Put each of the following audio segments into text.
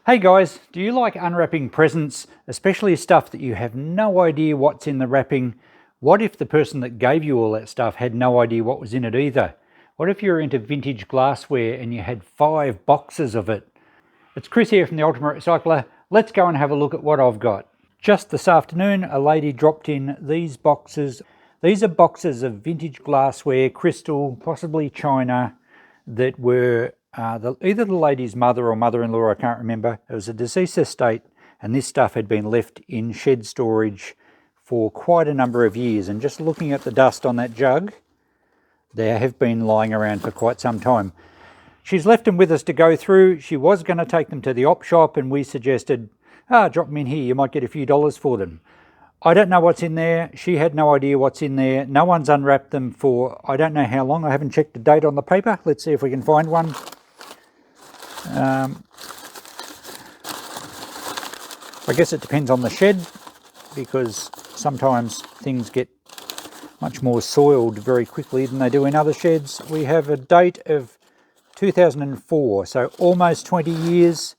Hey guys, do you like unwrapping presents, especially stuff that you have no idea what's in the wrapping? What if the person that gave you all that stuff had no idea what was in it either? What if you're into vintage glassware and you had 5 boxes of it? It's Chris here from the Ultimate Recycler. Let's go and have a look at what I've got. Just this afternoon, a lady dropped in these boxes. These are boxes of vintage glassware, crystal, possibly china, that were either the lady's mother or mother-in-law, I can't remember. It was a deceased estate, and this stuff had been left in shed storage for quite a number of years. And just looking at the dust on that jug, they have been lying around for quite some time. She's left them with us to go through. She was going to take them to the op shop, and we suggested, drop them in here, you might get a few dollars for them. I don't know what's in there. She had no idea what's in there. No one's unwrapped them for I don't know how long. I haven't checked the date on the paper. Let's see if we can find one. I guess it depends on the shed, because sometimes things get much more soiled very quickly than they do in other sheds. We have a date of 2004, so almost 20 years.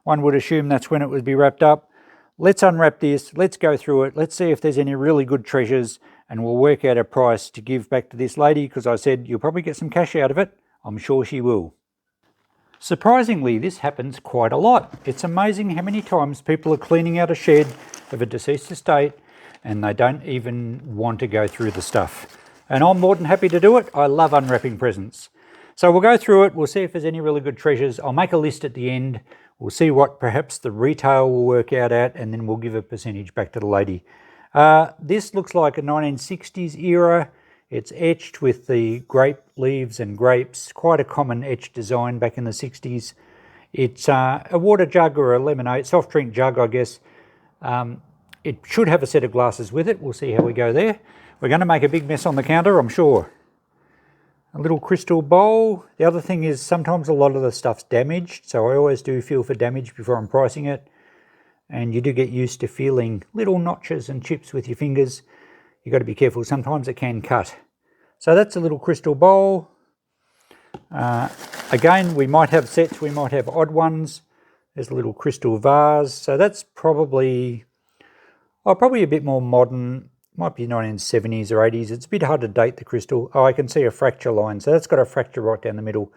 One would assume that's when it would be wrapped up. Let's unwrap this, let's go through it, let's see if there's any really good treasures, and we'll work out a price to give back to this lady, because I said you'll probably get some cash out of it. I'm sure she will. Surprisingly, this happens quite a lot. It's amazing how many times people are cleaning out a shed of a deceased estate and they don't even want to go through the stuff. And I'm more than happy to do it. I love unwrapping presents. So we'll go through it, we'll see if there's any really good treasures. I'll make a list at the end. We'll see what perhaps the retail will work out at, and then we'll give a percentage back to the lady. This looks like a 1960s era. It's etched with the grape leaves and grapes, quite a common etched design back in the 60s. It's a water jug or a lemonade, soft drink jug, I guess. It should have a set of glasses with it. We'll see how we go there. We're going to make a big mess on the counter, I'm sure. A little crystal bowl. The other thing is sometimes a lot of the stuff's damaged, so I always do feel for damage before I'm pricing it. And you do get used to feeling little notches and chips with your fingers. You've got to be careful, sometimes it can cut. So that's a little crystal bowl. Again, we might have sets, we might have odd ones. There's a little crystal vase. So that's probably a bit more modern. Might be 1970s or 80s. It's a bit hard to date the crystal. Oh, I can see a fracture line. So that's got a fracture right down the middle.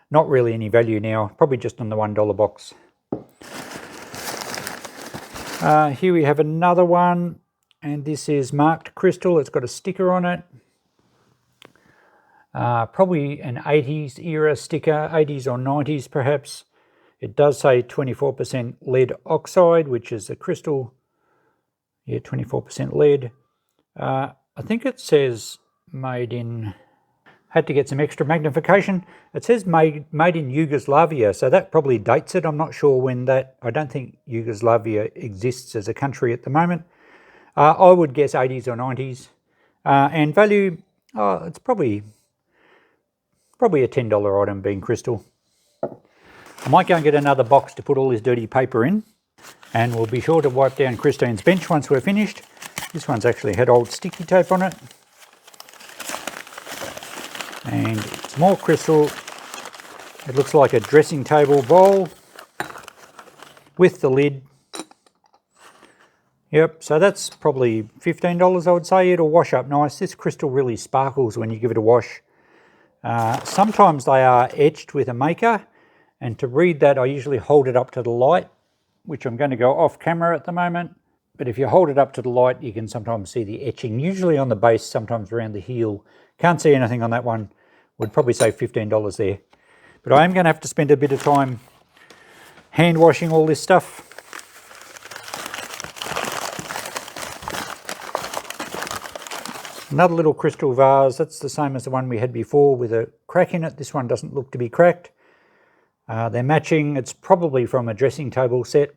Not really any value now. Probably just on the $1 box. Here we have another one. And this is marked crystal. It's got a sticker on it. Probably an 80s era sticker, 80s or 90s perhaps. It does say 24% lead oxide, which is a crystal. Yeah, 24% lead. I think it says made in... Had to get some extra magnification. It says made in Yugoslavia, so that probably dates it. I'm not sure when that... I don't think Yugoslavia exists as a country at the moment. I would guess 80s or 90s. And value, it's probably a $10 item being crystal. I might go and get another box to put all this dirty paper in. And we'll be sure to wipe down Christine's bench once we're finished. This one's actually had old sticky tape on it. And it's more crystal. It looks like a dressing table bowl with the lid. Yep, so that's probably $15, I would say. It'll wash up nice. This crystal really sparkles when you give it a wash. Sometimes they are etched with a maker, and to read that I usually hold it up to the light, which I'm going to go off camera at the moment. But if you hold it up to the light, you can sometimes see the etching, usually on the base, sometimes around the heel. Can't see anything on that one. Would probably say $15 there. But I am going to have to spend a bit of time hand washing all this stuff. Another little crystal vase. That's the same as the one we had before with a crack in it. This one doesn't look to be cracked. They're matching. It's probably from a dressing table set.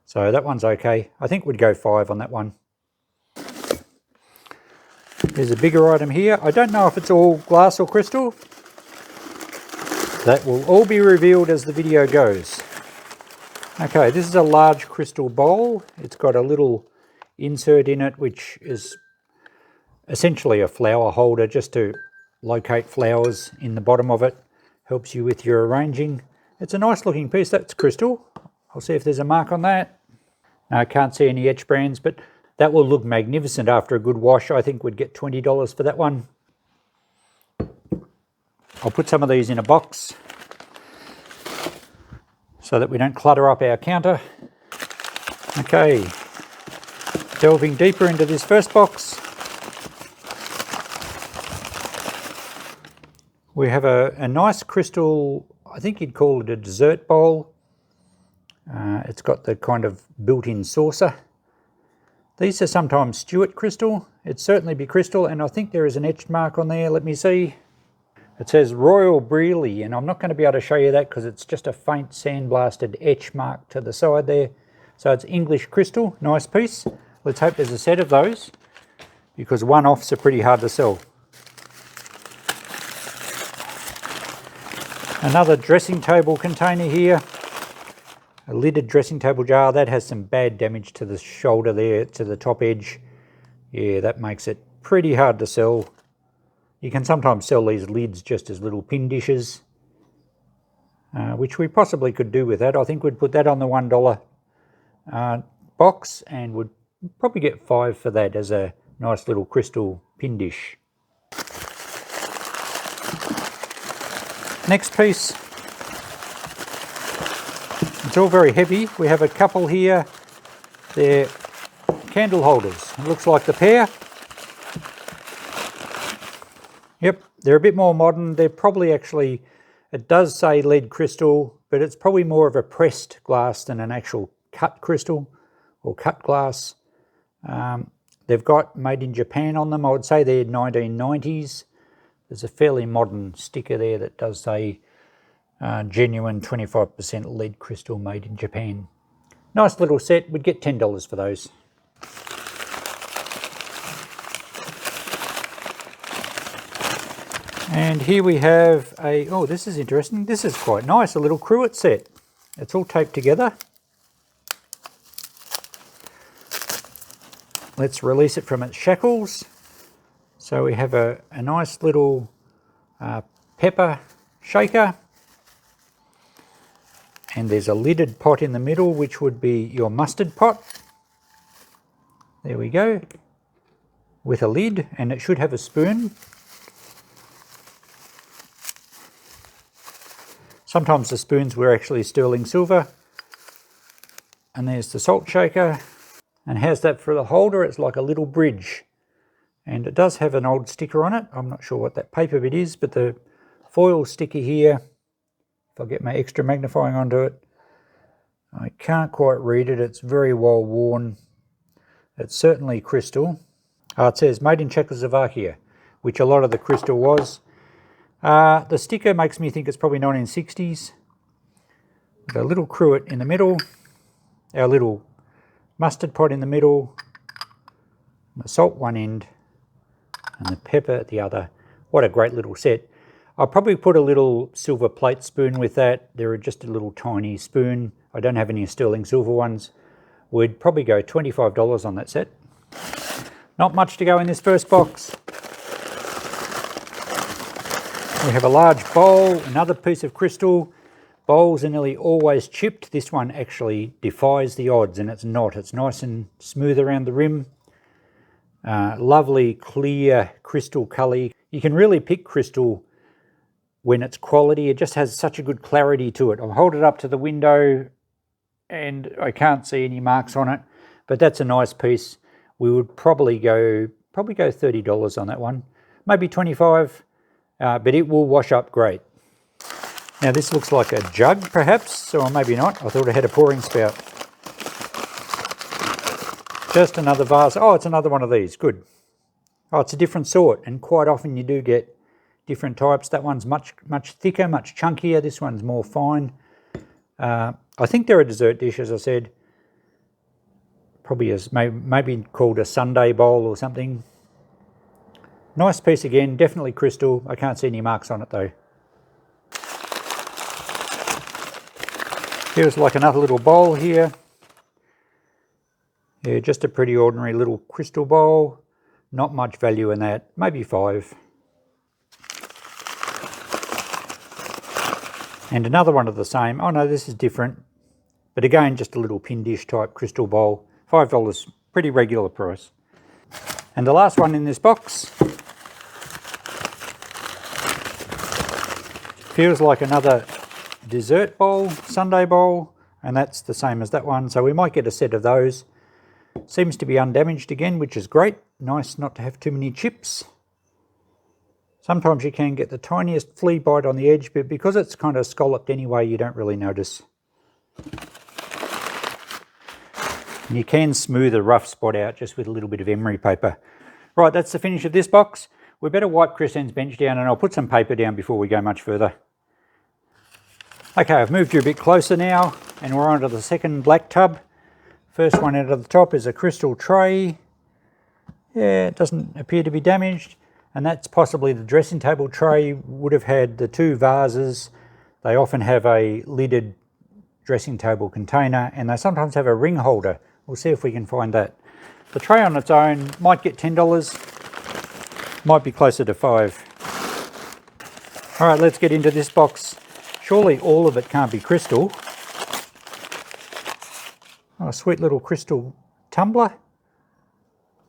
So that one's okay. I think we'd go 5 on that one. There's a bigger item here. I don't know if it's all glass or crystal. That will all be revealed as the video goes. Okay, this is a large crystal bowl. It's got a little insert in it, which is essentially a flower holder just to locate flowers in the bottom of it. Helps you with your arranging. It's a nice looking piece. That's crystal. I'll see if there's a mark on that. No, I can't see any etch brands, but that will look magnificent after a good wash. I think we'd get $20 for that one. I'll put some of these in a box so that we don't clutter up our counter. Okay, delving deeper into this first box, we have a nice crystal, I think you'd call it a dessert bowl. It's got the kind of built-in saucer. These are sometimes Stuart crystal. It'd certainly be crystal, and I think there is an etched mark on there. Let me see. It says Royal Brearley, and I'm not going to be able to show you that because it's just a faint sandblasted etch mark to the side there. So it's English crystal, nice piece. Let's hope there's a set of those, because one-offs are pretty hard to sell. Another dressing table container here. A lidded dressing table jar. That has some bad damage to the shoulder there, to the top edge. Yeah, that makes it pretty hard to sell. You can sometimes sell these lids just as little pin dishes, which we possibly could do with that. I think we'd put that on the $1 box, and would probably get 5 for that as a nice little crystal pin dish. Next piece. It's all very heavy. We have a couple here. They're candle holders. It looks like the pair. Yep, they're a bit more modern. They're probably actually, it does say lead crystal, but it's probably more of a pressed glass than an actual cut crystal or cut glass. They've got made in Japan on them. I would say they're 1990s. There's a fairly modern sticker there that does say genuine 25% lead crystal made in Japan. Nice little set. We'd get $10 for those. And here we have a, oh, this is interesting. This is quite nice, a little cruet set. It's all taped together. Let's release it from its shackles. So we have a nice little pepper shaker. And there's a lidded pot in the middle, which would be your mustard pot. There we go. With a lid, and it should have a spoon. Sometimes the spoons were actually sterling silver. And there's the salt shaker. And how's that for the holder? It's like a little bridge. And it does have an old sticker on it. I'm not sure what that paper bit is, but the foil sticker here, if I get my extra magnifying onto it, I can't quite read it. It's very well worn. It's certainly crystal. It says made in Czechoslovakia, which a lot of the crystal was. The sticker makes me think it's probably 1960s. With a little cruet in the middle, our little mustard pot in the middle, the salt one end, and the pepper at the other. What a great little set. I'll probably put a little silver plate spoon with that. They're just a little tiny spoon. I don't have any sterling silver ones. We'd probably go $25 on that set. Not much to go in this first box. We have a large bowl, another piece of crystal. Bowls are nearly always chipped. This one actually defies the odds, and it's not. It's nice and smooth around the rim. Lovely clear crystal colour. You can really pick crystal when it's quality. It just has such a good clarity to it. I'll hold it up to the window and I can't see any marks on it, but that's a nice piece. We would probably go $30 on that one, maybe 25, but it will wash up great. Now this looks like a jug perhaps, or maybe not. I thought it had a pouring spout. Just another vase. Oh, it's another one of these. Good. Oh, it's a different sort, and quite often you do get different types. That one's much thicker, much chunkier. This one's more fine. I think they're a dessert dish, as I said. Probably maybe called a Sunday bowl or something. Nice piece again, definitely crystal. I can't see any marks on it though. Here's like another little bowl here. Yeah, just a pretty ordinary little crystal bowl. Not much value in that, maybe 5. And another one of the same. Oh no, this is different. But again, just a little pin dish type crystal bowl. $5, pretty regular price. And the last one in this box feels like another dessert bowl, sundae bowl, and that's the same as that one. So we might get a set of those. Seems to be undamaged again, which is great. Nice not to have too many chips. Sometimes you can get the tiniest flea bite on the edge, but because it's kind of scalloped anyway, you don't really notice. And you can smooth a rough spot out just with a little bit of emery paper. Right, that's the finish of this box. We better wipe Christine's bench down, and I'll put some paper down before we go much further. Okay, I've moved you a bit closer now, and we're on to the second black tub. First one out of the top is a crystal tray. Yeah, it doesn't appear to be damaged. And that's possibly the dressing table tray. Would have had the two vases. They often have a lidded dressing table container, and they sometimes have a ring holder. We'll see if we can find that. The tray on its own might get $10, might be closer to $5. All right, let's get into this box. Surely all of it can't be crystal. Oh, a sweet little crystal tumbler.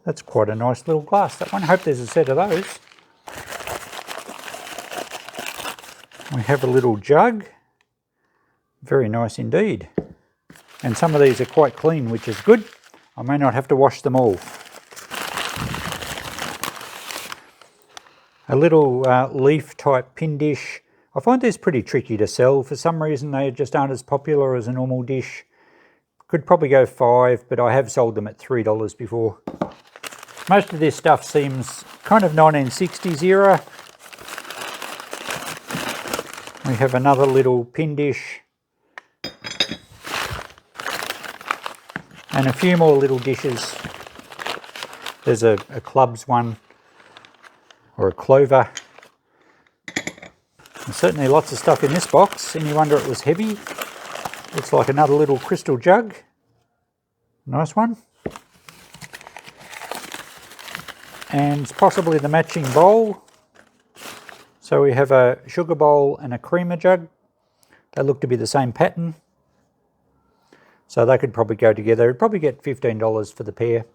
That's quite a nice little glass, that one. I hope there's a set of those. We have a little jug. Very nice indeed. And some of these are quite clean, which is good. I may not have to wash them all. A little leaf type pin dish. I find these pretty tricky to sell. For some reason they just aren't as popular as a normal dish. Could probably go $5, but I have sold them at $3 before. Most of this stuff seems kind of 1960s era. We have another little pin dish. And a few more little dishes. There's a clubs one, or a clover. There's certainly lots of stuff in this box. Any wonder it was heavy? Looks like another little crystal jug. Nice one. And possibly the matching bowl. So we have a sugar bowl and a creamer jug. They look to be the same pattern. So they could probably go together. It'd probably get $15 for the pair.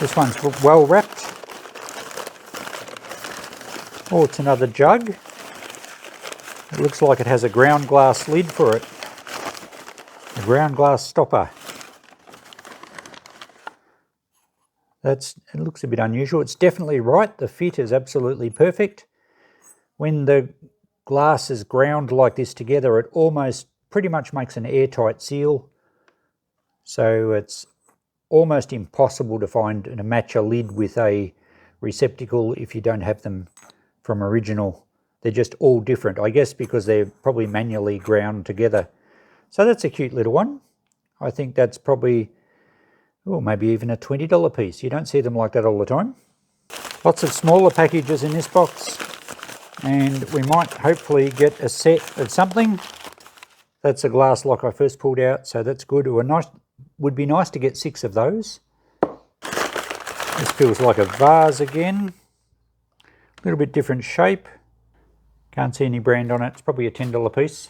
This one's well wrapped. Oh, it's another jug. It looks like it has a ground glass lid for it. A ground glass stopper. It looks a bit unusual. It's definitely right. The fit is absolutely perfect. When the glass is ground like this together, it almost pretty much makes an airtight seal. So it's almost impossible to find and match a lid with a receptacle if you don't have them from original. They're just all different, I guess, because they're probably manually ground together. So that's a cute little one. I think that's probably, oh, maybe even a $20 piece. You don't see them like that all the time. Lots of smaller packages in this box, and we might hopefully get a set of something. That's a glass like I first pulled out, so that's good. Would be nice to get 6 of those. This feels like a vase again. A little bit different shape. Can't see any brand on it. It's probably a $10 piece.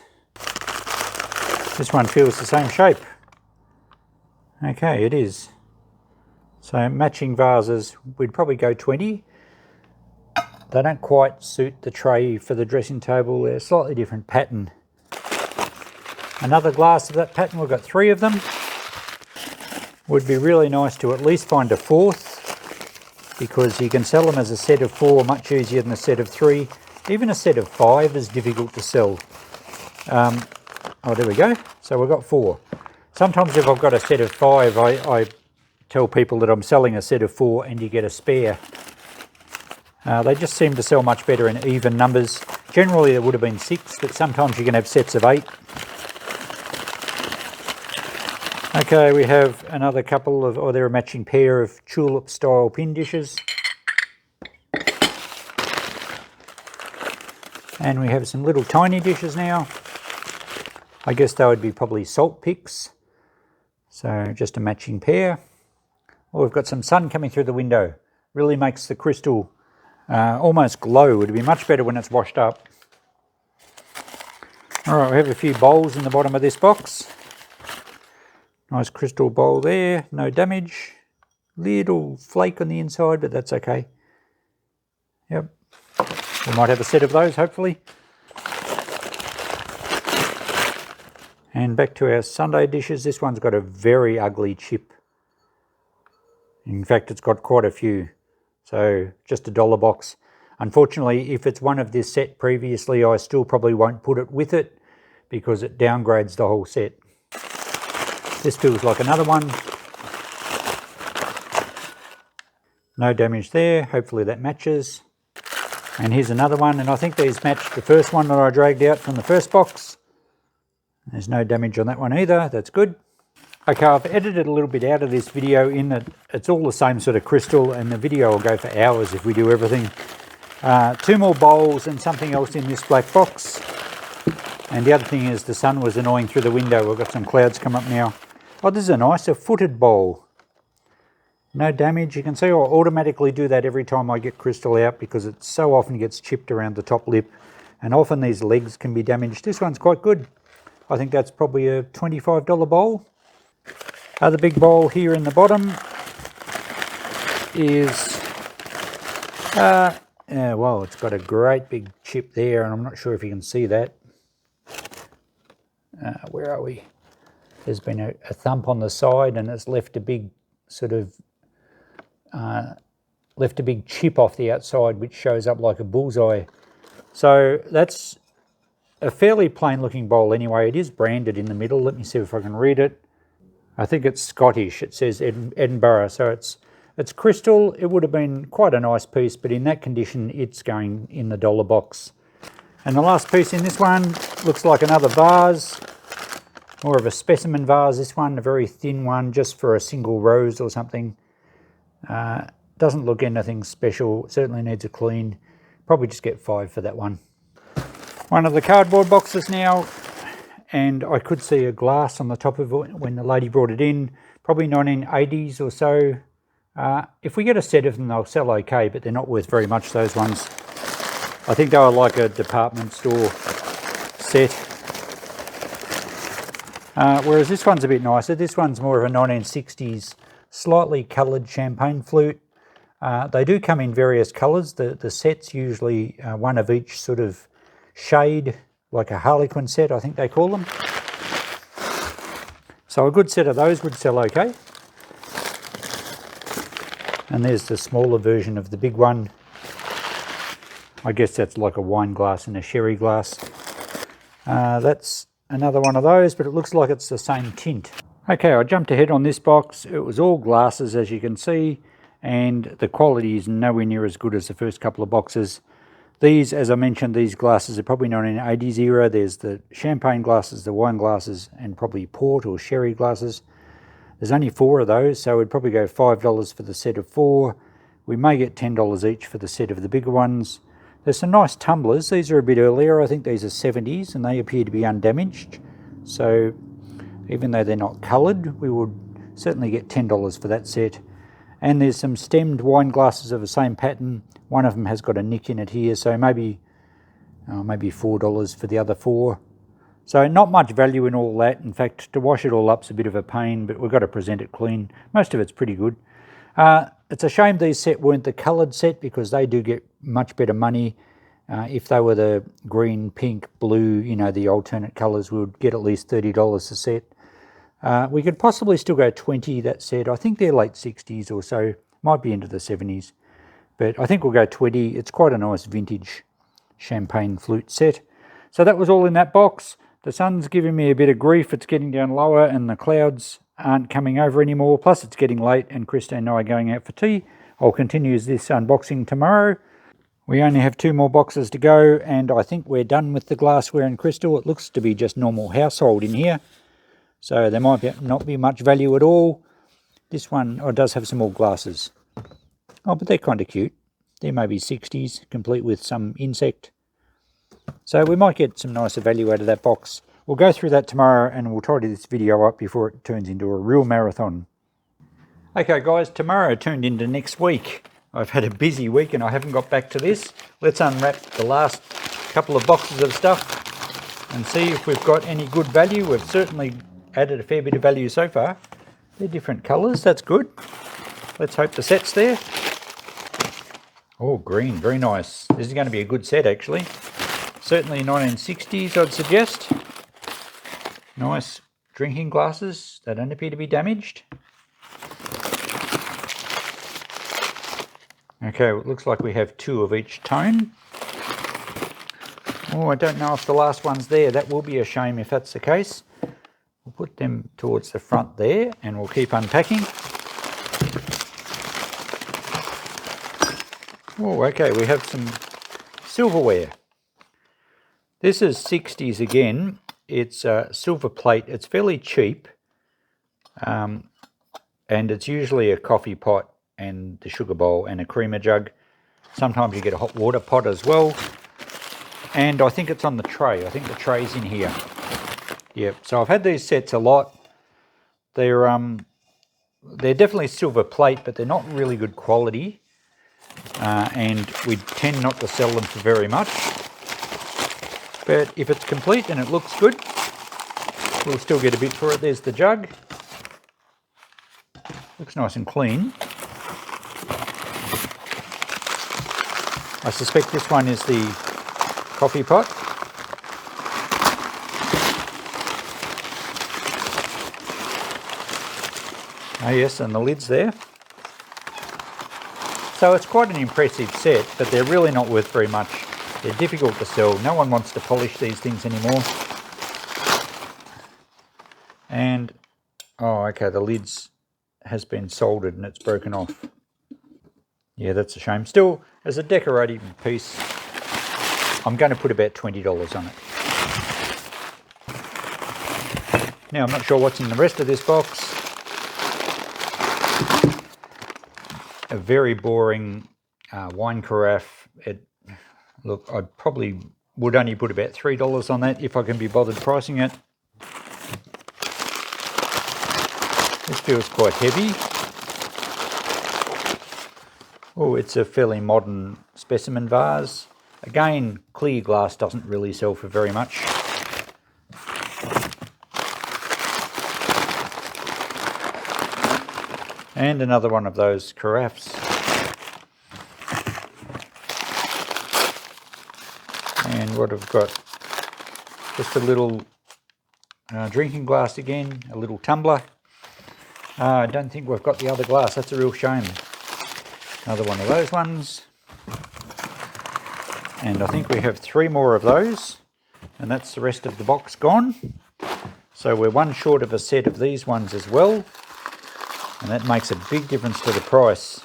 This one feels the same shape. Okay, it is. So matching vases, we'd probably go 20. They don't quite suit the tray for the dressing table. They're a slightly different pattern. Another glass of that pattern, we've got 3 of them. Would be really nice to at least find a 4th, because you can sell them as a set of 4 much easier than a set of 3. Even a set of 5 is difficult to sell. Oh, there we go. So we've got 4. Sometimes if I've got a set of 5, I tell people that I'm selling a set of 4 and you get a spare. They just seem to sell much better in even numbers. Generally there would have been 6, but sometimes you can have sets of 8. Okay, we have another couple of, they're a matching pair of tulip style pin dishes. And we have some little tiny dishes now. I guess they would be probably salt picks. So just a matching pair. Oh, we've got some sun coming through the window. really makes the crystal almost glow. It'd be much better when it's washed up. Alright, we have a few bowls in the bottom of this box. Nice crystal bowl there, no damage. Little flake on the inside, but that's okay. Yep, we might have a set of those, hopefully. And back to our Sunday dishes. This one's got a very ugly chip. In fact, it's got quite a few. So just a $1 box. Unfortunately, if it's one of this set previously, I still probably won't put it with it because it downgrades the whole set. This feels like another one. No damage there. Hopefully that matches. And here's another one, and I think these match the first one that I dragged out from the first box. There's no damage on that one either. That's good. Okay, I've edited a little bit out of this video in that it's all the same sort of crystal, and the video will go for hours if we do everything. 2 more bowls and something else in this black box. And the other thing is the sun was annoying through the window. We've got some clouds come up now. Oh, this is a nice, a footed bowl. No damage. You can see I automatically do that every time I get crystal out because it so often gets chipped around the top lip, and often these legs can be damaged. This one's quite good. I think that's probably a $25 bowl. Other big bowl here in the bottom is, well, it's got a great big chip there, and I'm not sure if you can see that. Where are we? There's been a thump on the side, and it's left a big sort of left a big chip off the outside, which shows up like a bullseye. So that's a fairly plain looking bowl anyway. It is branded in the middle. Let me see if I can read it. I think it's Scottish. It says Edinburgh, so it's crystal. It would have been quite a nice piece, but in that condition, it's going in the $1 box. And the last piece in this one looks like another vase, more of a specimen vase. This one, a very thin one, just for a single rose or something. Doesn't look anything special. Certainly needs a clean. Probably just get 5 for that one. One of the cardboard boxes now, and I could see a glass on the top of it when the lady brought it in. Probably 1980s or so. If we get a set of them, they'll sell okay, but they're not worth very much, those ones. I think they were like a department store set. Whereas this one's a bit nicer. This one's more of a 1960s, slightly coloured champagne flute. They do come in various colours. The set's usually one of each sort of shade, like a Harlequin set, I think they call them. So a good set of those would sell okay. And there's the smaller version of the big one. I guess that's like a wine glass and a sherry glass. That's another one of those, but it looks like it's the same tint. Okay, I jumped ahead on this box. It was all glasses, as you can see, and the quality is nowhere near as good as the first couple of boxes. These, as I mentioned, these glasses are probably not in the 80s era. There's the champagne glasses, the wine glasses, and probably port or sherry glasses. There's only 4 of those, so we'd probably go $5 for the set of 4. We may get $10 each for the set of the bigger ones. There's some nice tumblers. These are a bit earlier. I think these are 70s, and they appear to be undamaged. So even though they're not coloured, we would certainly get $10 for that set. And there's some stemmed wine glasses of the same pattern. One of them has got a nick in it here, so maybe $4 for the other 4. So not much value in all that. In fact, to wash it all up's a bit of a pain, but we've got to present it clean. Most of it's pretty good. It's a shame these set weren't the coloured set, because they do get much better money. If they were the green, pink, blue, you know, the alternate colours, we would get at least $30 a set. We could possibly still go 20 that set. I think they're late 60s or so, might be into the 70s. But I think we'll go 20. It's quite a nice vintage champagne flute set. So that was all in that box. The sun's giving me a bit of grief. It's getting down lower and the clouds aren't coming over anymore. Plus it's getting late and Krista and I are going out for tea. I'll continue this unboxing tomorrow. We only have 2 more boxes to go, and I think we're done with the glassware and crystal. It looks to be just normal household in here. So there might not be much value at all. This one does have some more glasses. Oh, but they're kind of cute. They're maybe 60s, complete with some insect. So we might get some nicer value out of that box. We'll go through that tomorrow, and we'll tidy this video up before it turns into a real marathon. Okay guys, tomorrow turned into next week. I've had a busy week and I haven't got back to this. Let's unwrap the last couple of boxes of stuff and see if we've got any good value. We've certainly added a fair bit of value so far. They're different colours, that's good. Let's hope the set's there. Oh, green, very nice. This is going to be a good set actually. Certainly 1960s, I'd suggest. Nice drinking glasses. They don't appear to be damaged. Okay, well, it looks like we have 2 of each tone. Oh, I don't know if the last one's there. That will be a shame if that's the case. We'll put them towards the front there and we'll keep unpacking. Oh, okay, we have some silverware. This is 60s again. It's silver plate. It's fairly cheap. And it's usually a coffee pot and the sugar bowl and a creamer jug. Sometimes you get a hot water pot as well. And I think it's on the tray. I think the tray's in here. Yep, so I've had these sets a lot. They're definitely silver plate, but they're not really good quality. And we tend not to sell them for very much. But if it's complete and it looks good, we'll still get a bit for it. There's the jug. Looks nice and clean. I suspect this one is the coffee pot. Oh yes, and the lid's there. So it's quite an impressive set, but they're really not worth very much. They're difficult to sell. No one wants to polish these things anymore. And, oh okay, the lid's has been soldered and it's broken off. Yeah, that's a shame. Still, as a decorative piece, I'm going to put about $20 on it. Now, I'm not sure what's in the rest of this box. A very boring wine carafe. Look, I probably would only put about $3 on that if I can be bothered pricing it. This feels quite heavy. Oh, it's a fairly modern specimen vase. Again, clear glass doesn't really sell for very much. And another one of those carafes. And what I've got, just a little drinking glass again, a little tumbler. I don't think we've got the other glass, that's a real shame. Another one of those ones. And I think we have 3 more of those, and that's the rest of the box gone. So we're one short of a set of these ones as well. And that makes a big difference to the price.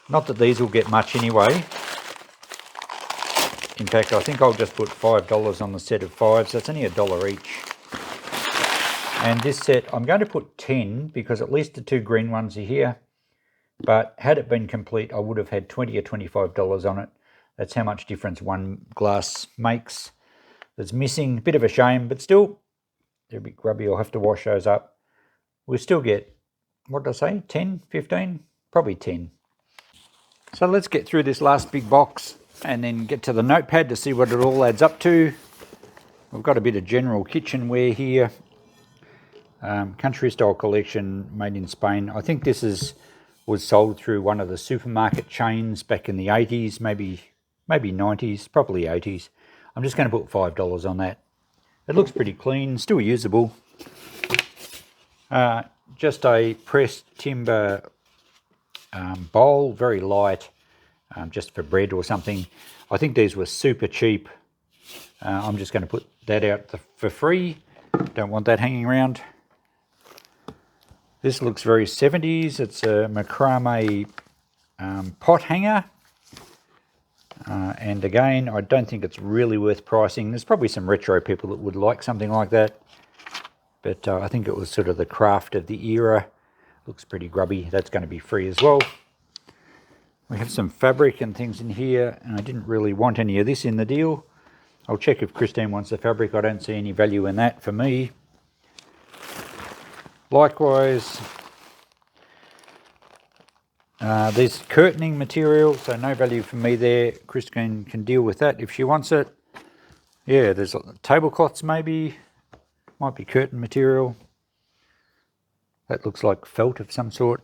Not that these will get much anyway. In fact, I think I'll just put $5 on the set of 5, so it's only $1 each. And this set, I'm going to put 10 because at least the 2 green ones are here. But had it been complete, I would have had $20 or $25 on it. That's how much difference one glass makes. That's missing, a bit of a shame, but still, they're a bit grubby. I'll have to wash those up. We'll still get, what did I say, 10, 15? Probably 10. So let's get through this last big box and then get to the notepad to see what it all adds up to. We've got a bit of general kitchenware here. Country style collection made in Spain. I think this was sold through one of the supermarket chains back in the 80s, maybe 90s, probably 80s. I'm just going to put $5 on that. It looks pretty clean, still usable. Just a pressed timber bowl, very light, just for bread or something. I think these were super cheap. I'm just going to put that out for free. Don't want that hanging around. This looks very 70s. It's a macrame pot hanger. And again, I don't think it's really worth pricing. There's probably some retro people that would like something like that. But I think it was sort of the craft of the era. Looks pretty grubby. That's going to be free as well. We have some fabric and things in here. And I didn't really want any of this in the deal. I'll check if Christine wants the fabric. I don't see any value in that for me. Likewise, There's curtaining material, so no value for me there. Christine can deal with that if she wants it. Yeah, there's tablecloths maybe. Might be curtain material. That looks like felt of some sort.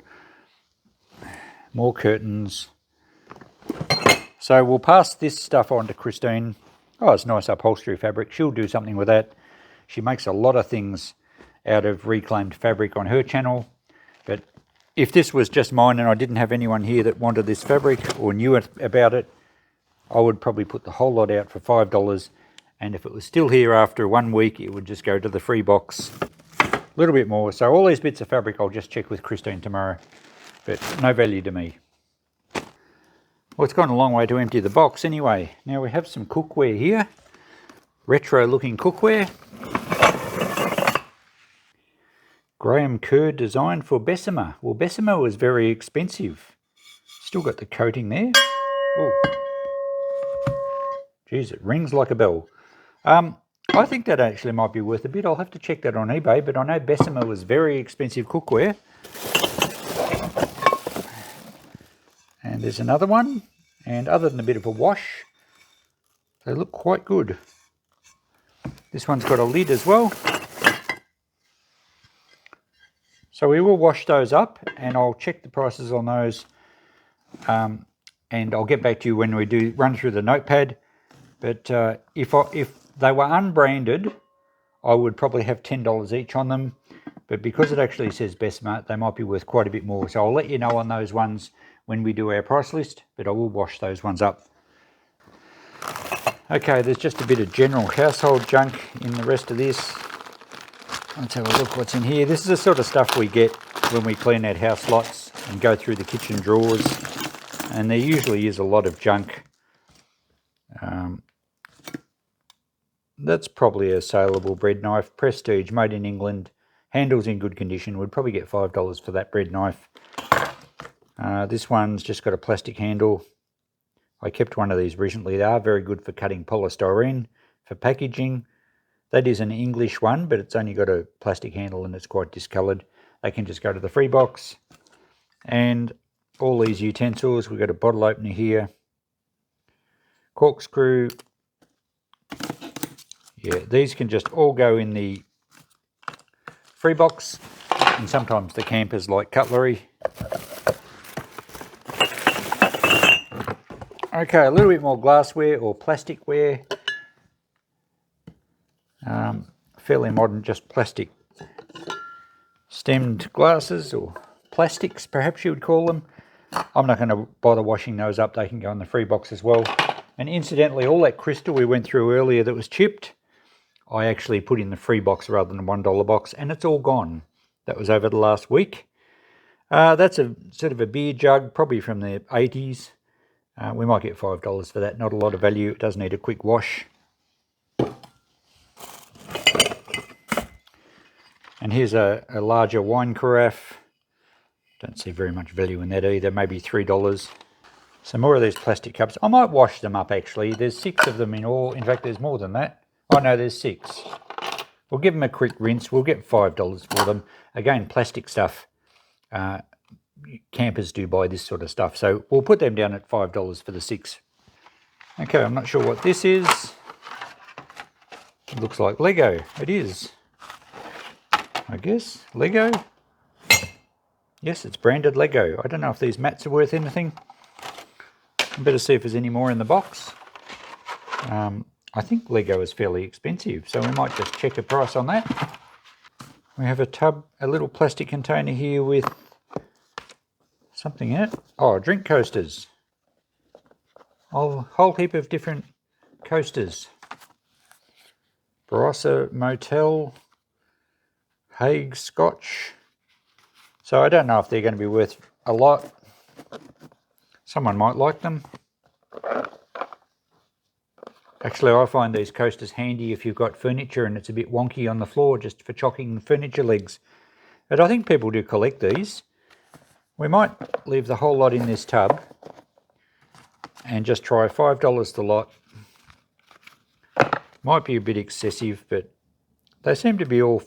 More curtains. So we'll pass this stuff on to Christine. Oh, it's nice upholstery fabric. She'll do something with that. She makes a lot of things out of reclaimed fabric on her channel. But if this was just mine and I didn't have anyone here that wanted this fabric or knew about it, I would probably put the whole lot out for $5. And if it was still here after 1 week, it would just go to the free box. A little bit more. So all these bits of fabric I'll just check with Christine tomorrow. But no value to me. Well, it's gone a long way to empty the box anyway. Now we have some cookware here. Retro looking cookware. Graham Kerr design for Bessemer. Well, Bessemer was very expensive. Still got the coating there. Oh, geez, it rings like a bell. I think that actually might be worth a bit. I'll have to check that on eBay, but I know Bessemer was very expensive cookware. And there's another one. And other than a bit of a wash, they look quite good. This one's got a lid as well. So we will wash those up and I'll check the prices on those. And I'll get back to you when we do run through the notepad. But if they were unbranded, I would probably have $10 each on them. But because it actually says Bessemer, they might be worth quite a bit more. So I'll let you know on those ones when we do our price list, but I will wash those ones up. Okay, there's just a bit of general household junk in the rest of this. Let's have a look what's in here. This is the sort of stuff we get when we clean out house lots and go through the kitchen drawers. And there usually is a lot of junk. That's probably a saleable bread knife. Prestige, made in England. Handle's in good condition. Would probably get $5 for that bread knife. This one's just got a plastic handle. I kept one of these recently. They are very good for cutting polystyrene for packaging. That is an English one, but it's only got a plastic handle and it's quite discoloured. They can just go to the free box. And all these utensils, we've got a bottle opener here. Corkscrew. Yeah, these can just all go in the free box. And sometimes the campers like cutlery. Okay, a little bit more glassware or plasticware. Fairly modern, just plastic stemmed glasses or plastics, perhaps you would call them. I'm not going to bother washing those up. They can go in the free box as well. And incidentally, all that crystal we went through earlier that was chipped, I actually put in the free box rather than a $1 box, and it's all gone. That was over the last week. That's a sort of a beer jug, probably from the 80s. We might get $5 for that. Not a lot of value. It does need a quick wash. And here's a larger wine carafe. Don't see very much value in that either. Maybe $3. Some more of these plastic cups. I might wash them up actually. There's 6 of them in all. In fact, there's more than that. Oh no, there's 6. We'll give them a quick rinse. We'll get $5 for them. Again, plastic stuff. Campers do buy this sort of stuff. So we'll put them down at $5 for the 6. Okay, I'm not sure what this is. It looks like Lego. It is. I guess. Lego. Yes, it's branded Lego. I don't know if these mats are worth anything. I better see if there's any more in the box. I think Lego is fairly expensive, so we might just check a price on that. We have a tub, a little plastic container here with something in it. Oh, drink coasters. A whole heap of different coasters. Barossa Motel, Hague Scotch. So I don't know if they're going to be worth a lot. Someone might like them. Actually, I find these coasters handy if you've got furniture and it's a bit wonky on the floor, just for chocking furniture legs. But I think people do collect these. We might leave the whole lot in this tub and just try $5 the lot. Might be a bit excessive, but they seem to be all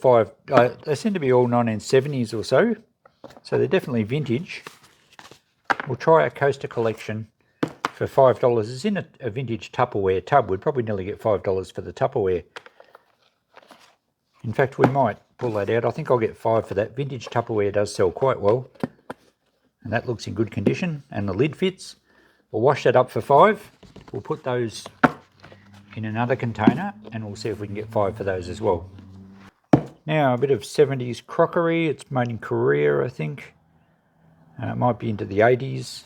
they seem to be all 1970s or so. So they're definitely vintage. we'll try a coaster collection for $5. It's in a vintage Tupperware tub. We'd probably nearly get $5 for the Tupperware. In fact, we might pull that out. I think I'll get $5 for that. Vintage Tupperware does sell quite well. And that looks in good condition, and the lid fits. We'll wash that up for $5. We'll put those in another container, and we'll see if we can get $5 for those as well. Now, a bit of 70s crockery. It's made in Korea, I think. It might be into the 80s.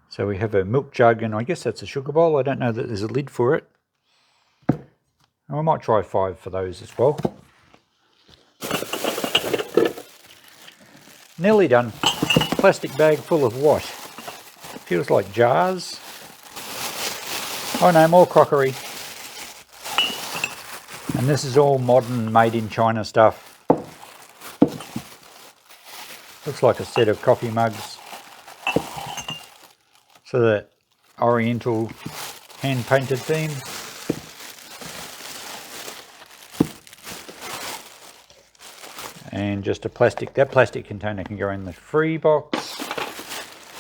So we have a milk jug, and I guess that's a sugar bowl. I don't know that there's a lid for it. And we might try $5 for those as well. Nearly done. Plastic bag full of what? Feels like jars. Oh no, more crockery. And this is all modern, made in China stuff. Looks like a set of coffee mugs. So that oriental hand-painted theme. And just a plastic, that plastic container can go in the free box.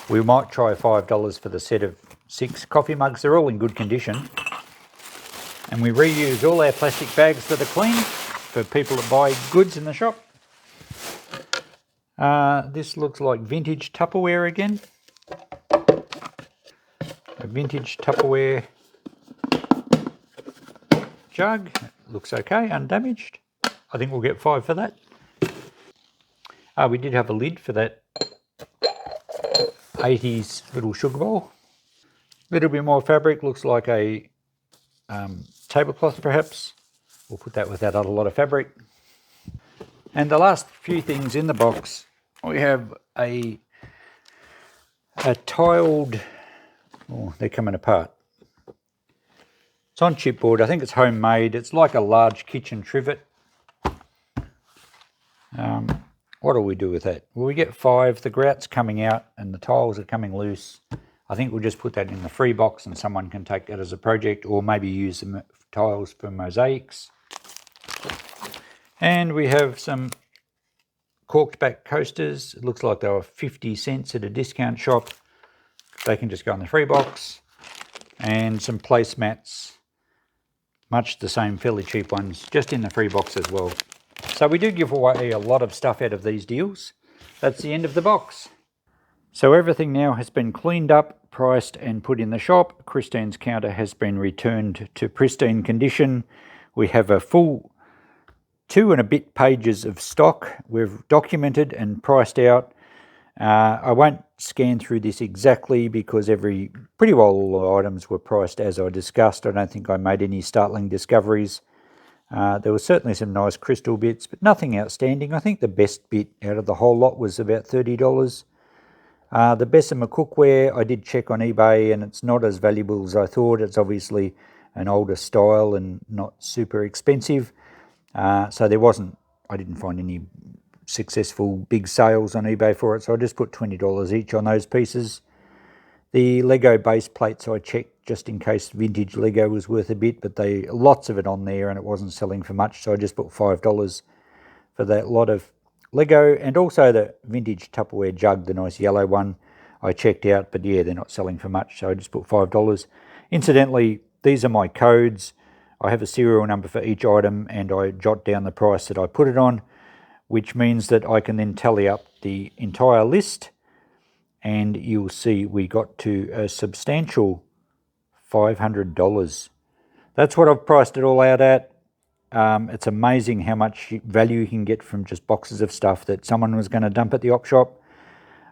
We might try $5 for the set of 6 coffee mugs. They're all in good condition. And we reuse all our plastic bags that are clean for people that buy goods in the shop. This looks like vintage Tupperware again. A vintage Tupperware jug. Looks okay, undamaged. I think we'll get $5 for that. We did have a lid for that 80s little sugar bowl. A little bit more fabric, looks like a tablecloth perhaps. We'll put that with that other lot of fabric. And the last few things in the box, we have a tiled, oh, they're coming apart. It's on chipboard, I think it's homemade. It's like a large kitchen trivet. What do we do with that? Well, we get $5. The grout's coming out and the tiles are coming loose. I think we'll just put that in the free box and someone can take that as a project, or maybe use the tiles for mosaics. And we have some corked back coasters. It looks like they were 50 cents at a discount shop. They can just go in the free box. And some placemats, much the same, fairly cheap ones, just in the free box as well. So we do give away a lot of stuff out of these deals. That's the end of the box. So everything now has been cleaned up, priced and put in the shop. Christine's counter has been returned to pristine condition. We have a full 2 and a bit pages of stock. We've documented and priced out. I won't scan through this exactly because pretty well all the items were priced as I discussed. I don't think I made any startling discoveries. There were certainly some nice crystal bits, but nothing outstanding. I think the best bit out of the whole lot was about $30. The Bessemer cookware, I did check on eBay and it's not as valuable as I thought. It's obviously an older style and not super expensive. So I didn't find any successful big sales on eBay for it. So I just put $20 each on those pieces. The Lego base plates I checked just in case vintage Lego was worth a bit, but lots of it on there and it wasn't selling for much. So I just put $5 for that lot of Lego, and also the vintage Tupperware jug, the nice yellow one, I checked out, but yeah, they're not selling for much, so I just put $5. Incidentally, these are my codes. I have a serial number for each item and I jot down the price that I put it on, which means that I can then tally up the entire list, and you'll see we got to a substantial $500. That's what I've priced it all out at. It's amazing how much value you can get from just boxes of stuff that someone was going to dump at the op shop.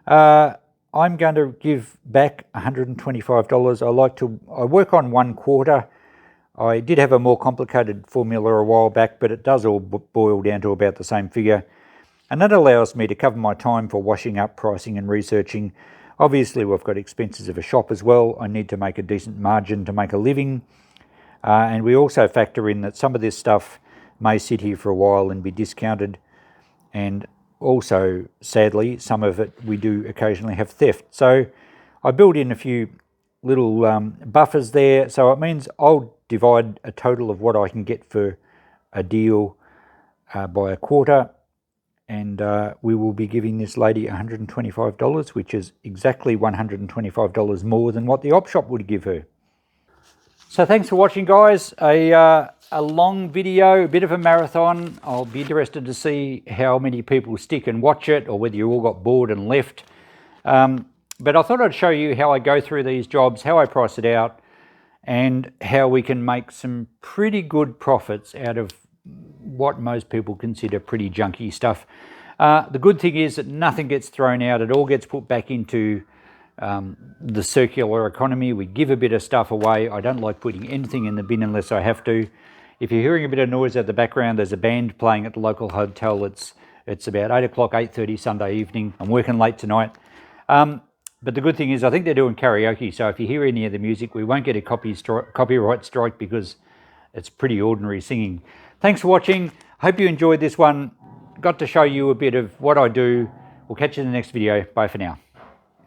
I'm going to give back $125. I work on 1/4. I did have a more complicated formula a while back, but it does all boil down to about the same figure. And that allows me to cover my time for washing up, pricing and researching. Obviously, we've got expenses of a shop as well. I need to make a decent margin to make a living. And we also factor in that some of this stuff may sit here for a while and be discounted. And also, sadly, some of it we do occasionally have theft. So I build in a few little buffers there. So it means I'll divide a total of what I can get for a deal by 1/4. and we will be giving this lady $125, which is exactly $125 more than what the op shop would give her. So thanks for watching, guys. A long video, a bit of a marathon. I'll be interested to see how many people stick and watch it, or whether you all got bored and left. But I thought I'd show you how I go through these jobs, how I price it out, and how we can make some pretty good profits out of what most people consider pretty junky stuff. The good thing is that nothing gets thrown out. It all gets put back into the circular economy. We give a bit of stuff away. I don't like putting anything in the bin unless I have to. If you're hearing a bit of noise at the background, there's a band playing at the local hotel. It's about 8 o'clock, 8:30 Sunday evening. I'm working late tonight. But the good thing is I think they're doing karaoke, so if you hear any of the music, we won't get a copyright strike because it's pretty ordinary singing. Thanks for watching. Hope you enjoyed this one. Got to show you a bit of what I do. We'll catch you in the next video. Bye for now.